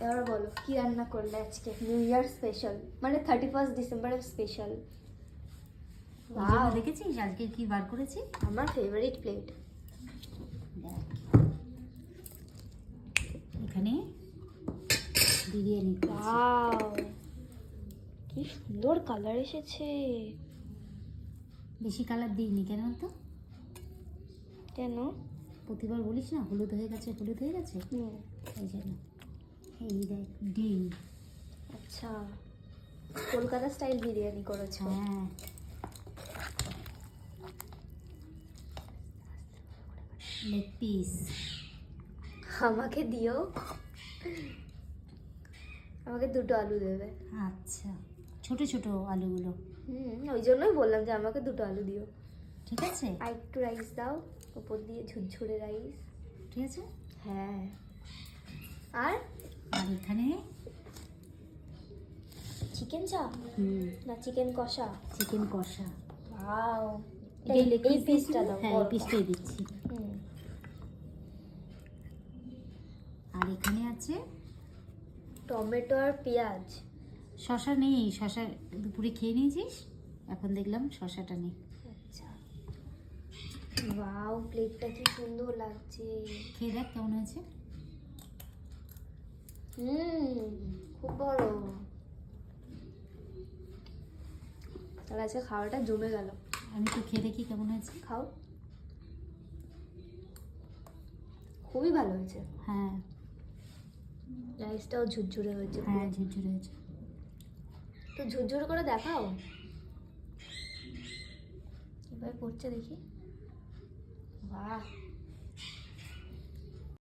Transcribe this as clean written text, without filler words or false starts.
এবার বলো কি রান্না করলে আজকে নিউ ইয়ার স্পেশাল, মানে 31 ডিসেম্বরের স্পেশাল? দেখেছিস আজকে কি বার করেছি? আমার ফেভারিট প্লেট। দেখ এখানে বিরিয়ানি। ওয়াও, কি সুন্দর কালার এসেছে। বেশি কালার দিইনি কেন তো? কেন? প্রতিবার বলিস না হলুদ হয়ে গেছে, হলুদ হয়ে গেছে, এই জন্য। এই দেখ ডিম। আচ্ছা, কলকাতা স্টাইল বিরিয়ানি করেছো? হ্যাঁ, লেগ পিস। আমাকে দিও, আমাকে 2টো আলু দেবে। আচ্ছা, ছোট ছোট আলুগুলো। ওই জন্যই বললাম যে আমাকে 2টো আলু দিও। ঠিক আছে, আর একটু রাইস দাও উপর দিয়ে, ঝুরঝুরে রাইস। ঠিক আছে। হ্যাঁ, আর আর এখানে চিকেন চাপ না চিকেন কষা? চিকেন কষা। ওয়াও, এই পিসটা দাও। হ্যাঁ, এই পিসটাই দিচ্ছি। আর এখানে আছে টমেটো আর পেঁয়াজ। শশা নেই, শশা দুপুরে খেয়ে নিয়েছিস, এখন দেখলাম শশাটা নেই। আচ্ছা, ওয়াও, প্লেটটা কি সুন্দর লাগছে। খেয়ে দেখ কেমন হয়েছে। খুব বড়। তাহলে আজকে খাওয়াটা জমে গেল। আমি তো খেয়ে দেখি কেমন হয়েছে। খাও, খুবই ভালো হয়েছে। হ্যাঁ, রাইসটাও ঝুরঝুরে হয়েছে। হ্যাঁ ঝুরঝুরে হয়েছে। তো ঝুরঝুরে করে দেখাও, এবার করছে দেখি। বাহ,